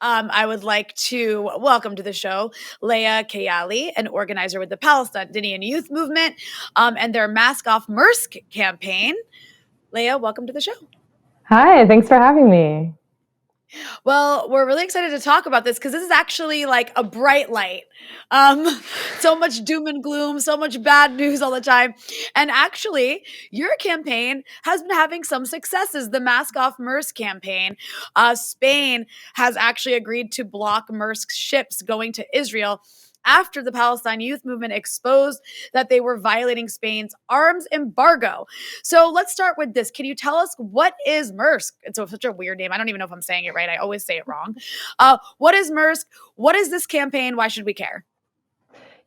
I would like to welcome to the show Lea Kayali, an organizer with the Palestinian Youth Movement and their Off Maersk campaign. Lea, welcome to the show. Hi, thanks for having me. Well, we're really excited to talk about this because this is actually like a bright light. So much doom and gloom, so much bad news all the time. And actually, your campaign has been having some successes. The Off Maersk campaign. Spain has actually agreed to block Maersk's ships going to Israel after the Palestinian Youth Movement exposed that they were violating Spain's arms embargo. So let's start with this. Can you tell us what is Maersk? It's such a weird name. I don't even know if I'm saying it right. I always say it wrong. What is Maersk? What is this campaign? Why should we care?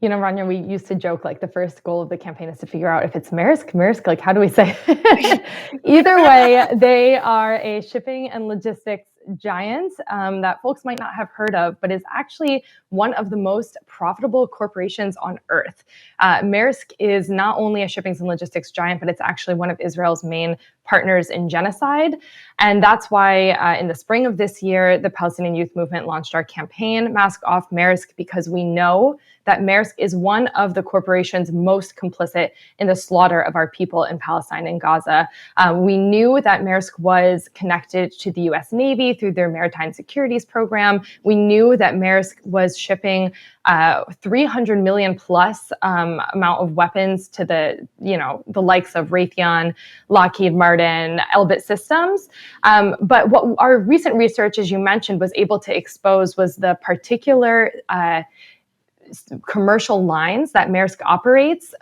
You know, Rania, we used to joke like the first goal of the campaign is to figure out if it's Maersk, like how do we say it? Either way, they are a shipping and logistics giant that folks might not have heard of, but is actually one of the most profitable corporations on earth. Maersk is not only a shipping and logistics giant, but it's actually one of Israel's main partners in genocide. And that's why in the spring of this year, the Palestinian Youth Movement launched our campaign, Off Maersk, because we know that Maersk is one of the corporations most complicit in the slaughter of our people in Palestine and Gaza. We knew that Maersk was connected to the US Navy through their maritime securities program. We knew that Maersk was shipping 300 million plus amount of weapons to the likes of Raytheon, Lockheed Martin, Elbit Systems. But what our recent research, as you mentioned, was able to expose was the particular commercial lines that Maersk operates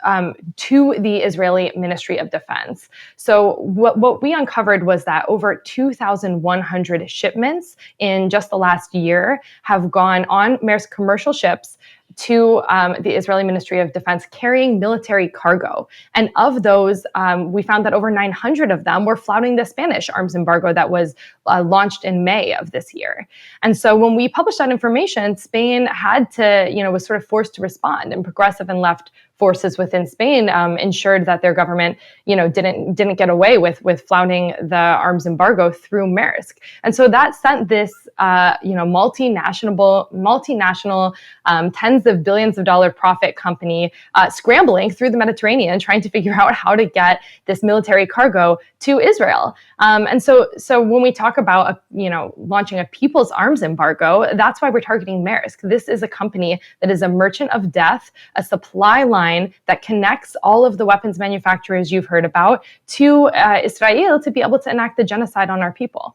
to the Israeli Ministry of Defense. So what we uncovered was that over 2,100 shipments in just the last year have gone on Maersk commercial ships to the Israeli Ministry of Defense carrying military cargo. And of those, we found that over 900 of them were flouting the Spanish arms embargo that was launched in May of this year. And so when we published that information, Spain had to, was sort of forced to respond, and progressive and left forces within Spain ensured that their government, didn't get away with flouting the arms embargo through Maersk. And so that sent this, multinational, tens of billions of dollar profit company scrambling through the Mediterranean, trying to figure out how to get this military cargo to Israel. And so when we talk about, launching a people's arms embargo, that's why we're targeting Maersk. This is a company that is a merchant of death, a supply line that connects all of the weapons manufacturers you've heard about to Israel to be able to enact the genocide on our people.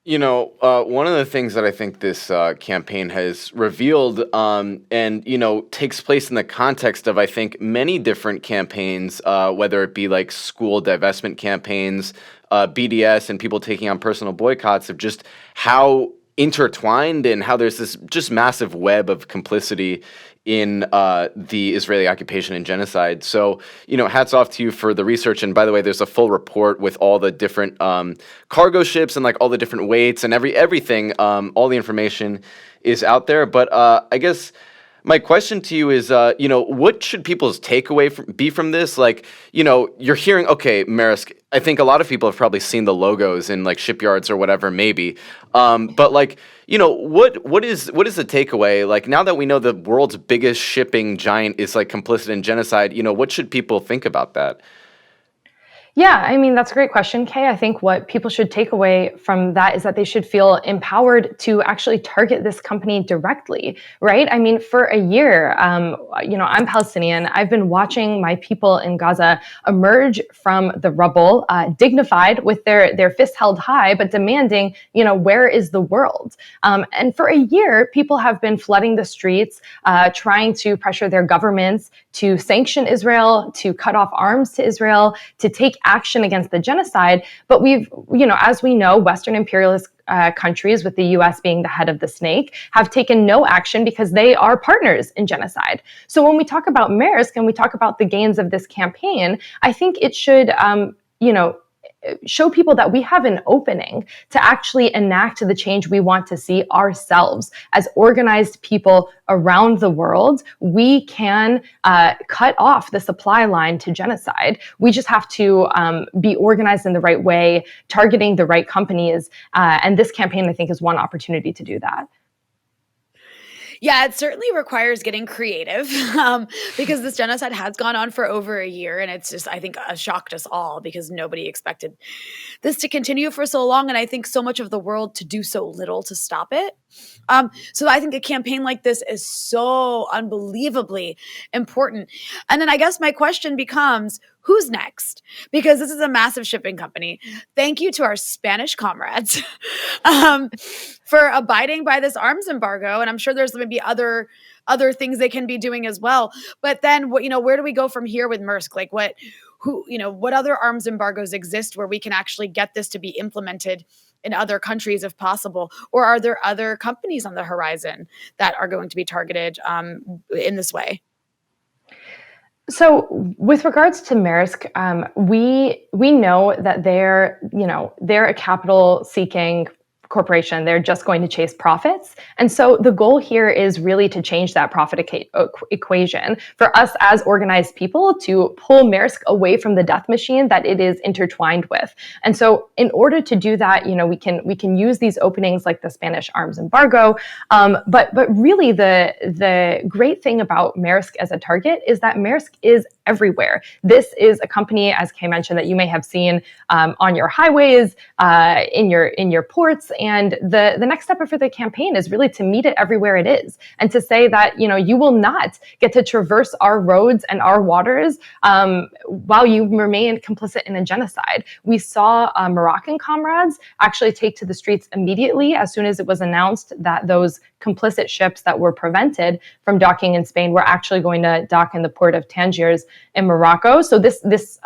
One of the things that I think this campaign has revealed and takes place in the context of, I think, many different campaigns, whether it be like school divestment campaigns, BDS, and people taking on personal boycotts, of just how intertwined and how there's this just massive web of complicity in the Israeli occupation and genocide. So, hats off to you for the research. And by the way, there's a full report with all the different cargo ships and like all the different weights and everything. All the information is out there. But I guess my question to you is, what should people's takeaway be from this? Like, you're hearing, okay, Maersk, I think a lot of people have probably seen the logos in like shipyards or whatever, maybe. But like, what is the takeaway? Like, now that we know the world's biggest shipping giant is like complicit in genocide, what should people think about that? Yeah, I mean, that's a great question, Kay. I think what people should take away from that is that they should feel empowered to actually target this company directly, right? I mean, for a year, I'm Palestinian. I've been watching my people in Gaza emerge from the rubble, dignified with their fists held high, but demanding, where is the world? And for a year, people have been flooding the streets, trying to pressure their governments to sanction Israel, to cut off arms to Israel, to take action against the genocide. But as we know, Western imperialist countries, with the US being the head of the snake, have taken no action because they are partners in genocide. So when we talk about Maersk and we talk about the gains of this campaign, I think it should, show people that we have an opening to actually enact the change we want to see ourselves as organized people around the world. We can cut off the supply line to genocide. We just have to be organized in the right way, targeting the right companies. And this campaign, I think, is one opportunity to do that. Yeah, it certainly requires getting creative because this genocide has gone on for over a year. And it's just, I think, shocked us all because nobody expected this to continue for so long. And I think so much of the world to do so little to stop it. So I think a campaign like this is so unbelievably important. And then I guess my question becomes, who's next? Because this is a massive shipping company. Thank you to our Spanish comrades for abiding by this arms embargo. And I'm sure there's maybe other things they can be doing as well. But then, where do we go from here with Maersk? Like what other arms embargoes exist where we can actually get this to be implemented in other countries if possible? Or are there other companies on the horizon that are going to be targeted in this way? So with regards to Maersk, we know that they're a capital seeking corporation. They're just going to chase profits. And so the goal here is really to change that profit equation for us as organized people to pull Maersk away from the death machine that it is intertwined with. And so in order to do that, we can use these openings like the Spanish arms embargo. But really the great thing about Maersk as a target is that Maersk is everywhere. This is a company, as Kay mentioned, that you may have seen on your highways, in your ports. And the next step for the campaign is really to meet it everywhere it is, and to say that you will not get to traverse our roads and our waters while you remain complicit in a genocide. We saw Moroccan comrades actually take to the streets immediately as soon as it was announced that those complicit ships that were prevented from docking in Spain were actually going to dock in the port of Tangiers in Morocco. So this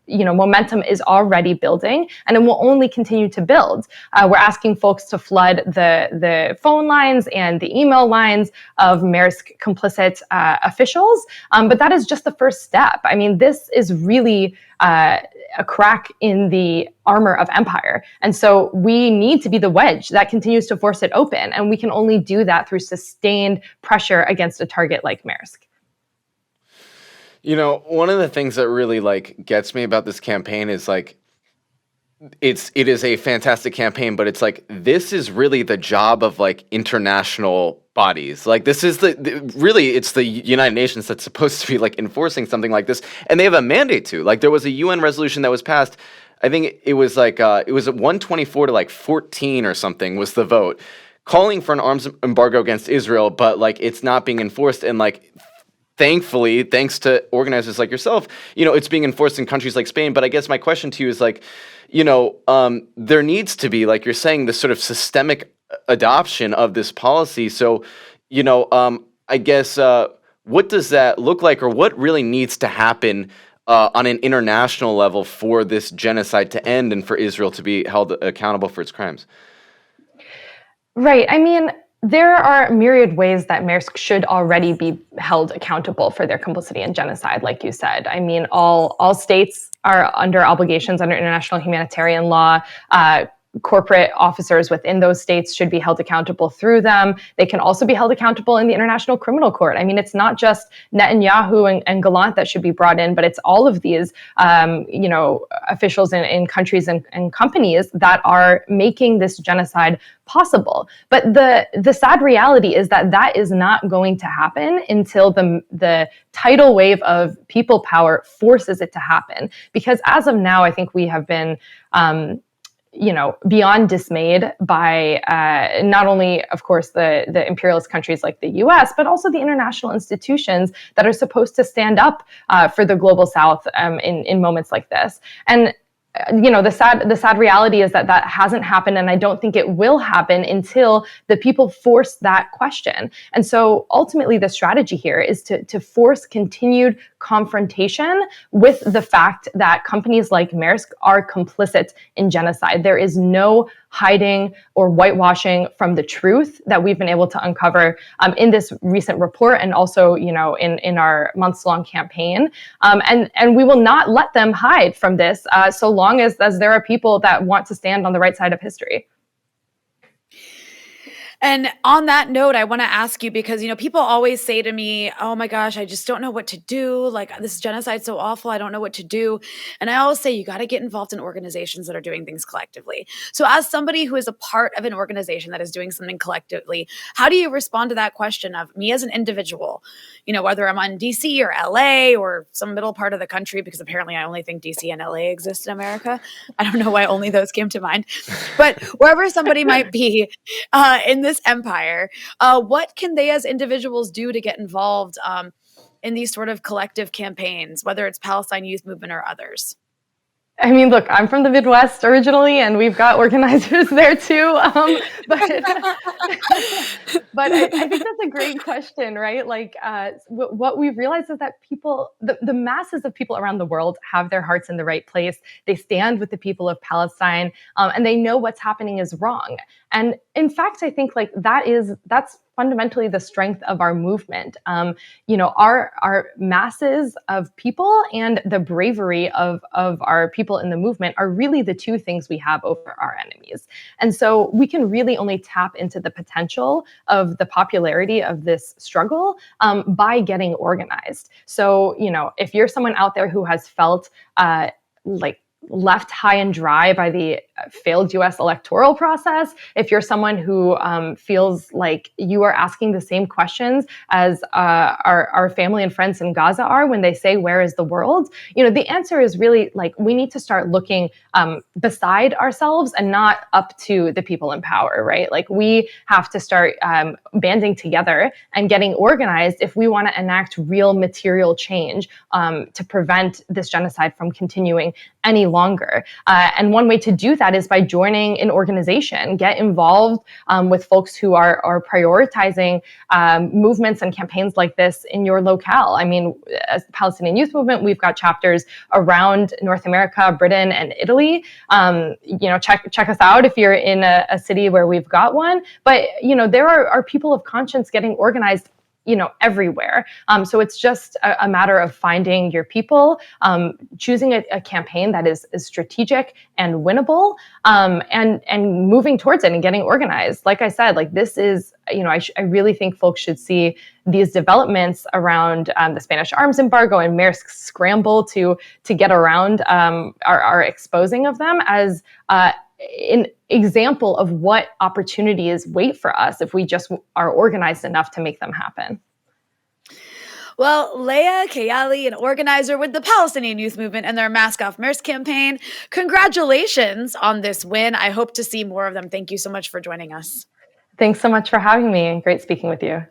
momentum is already building, and it will only continue to build. We're asking folks to flood the phone lines and the email lines of Maersk complicit officials, but that is just the first step. I mean, this is really a crack in the armor of empire. And so we need to be the wedge that continues to force it open. And we can only do that through sustained pressure against a target like Maersk. One of the things that really gets me about this campaign is it is a fantastic campaign, but it's this is really the job of international bodies. This is it's the United Nations that's supposed to be enforcing something like this, and they have a mandate to. There was a UN resolution that was passed. I think it was it was 124 to 14 or something was the vote, calling for an arms embargo against Israel, but it's not being enforced. And thankfully, thanks to organizers like yourself, it's being enforced in countries like Spain. But I guess my question to you is there needs to be, you're saying, this sort of systemic adoption of this policy. So, I guess, what does that look like, or what really needs to happen on an international level for this genocide to end and for Israel to be held accountable for its crimes? Right. I mean, there are myriad ways that Maersk should already be held accountable for their complicity in genocide, like you said. I mean, all states are under obligations under international humanitarian law. Corporate officers within those states should be held accountable through them. They can also be held accountable in the International Criminal Court. I mean, it's not just Netanyahu and Gallant that should be brought in, but it's all of these, officials in countries and companies that are making this genocide possible. But the sad reality is that is not going to happen until the tidal wave of people power forces it to happen. Because as of now, I think we have been beyond dismayed by not only, of course, the imperialist countries like the US, but also the international institutions that are supposed to stand up for the global South in moments like this. And the sad reality is that hasn't happened, and I don't think it will happen until the people force that question. And so ultimately the strategy here is to force continued confrontation with the fact that companies like Maersk are complicit in genocide. There is no hiding or whitewashing from the truth that we've been able to uncover in this recent report, and also, in our months-long campaign. And we will not let them hide from this so long as there are people that want to stand on the right side of history. And on that note, I want to ask you, because, people always say to me, oh my gosh, I just don't know what to do. Like, this genocide's so awful. I don't know what to do. And I always say, you got to get involved in organizations that are doing things collectively. So as somebody who is a part of an organization that is doing something collectively, how do you respond to that question of me as an individual, whether I'm on DC or LA or some middle part of the country, because apparently I only think DC and LA exist in America. I don't know why only those came to mind, but wherever somebody might be in this empire, what can they as individuals do to get involved in these sort of collective campaigns, whether it's Palestinian Youth Movement or others? I mean, look, I'm from the Midwest originally, and we've got organizers there too. But I think that's a great question, right? Like, what we've realized is that people, the masses of people around the world, have their hearts in the right place. They stand with the people of Palestine, and they know what's happening is wrong. And in fact, I think that's fundamentally the strength of our movement. Our masses of people and the bravery of our people in the movement are really the two things we have over our enemies. And so we can really only tap into the potential of the popularity of this struggle by getting organized. So, if you're someone out there who has felt left high and dry by the failed US electoral process, if you're someone who feels like you are asking the same questions as our family and friends in Gaza are when they say, where is the world? The answer is really we need to start looking beside ourselves and not up to the people in power, right? We have to start banding together and getting organized if we want to enact real material change to prevent this genocide from continuing any longer. And one way to do that is by joining an organization. Get involved with folks who are prioritizing movements and campaigns like this in your locale. I mean, as the Palestinian Youth Movement, we've got chapters around North America, Britain, and Italy. Check us out if you're in a city where we've got one. But there are people of conscience getting organized everywhere. So it's just a matter of finding your people, choosing a campaign that is strategic and winnable, and moving towards it and getting organized. Like I said, this is, I really think folks should see these developments around the Spanish arms embargo and Maersk's scramble to get around our exposing of them as an example of what opportunities wait for us if we just are organized enough to make them happen. Well, Lea Kayali, an organizer with the Palestinian Youth Movement and their Off Maersk campaign, congratulations on this win. I hope to see more of them. Thank you so much for joining us. Thanks so much for having me. Great speaking with you.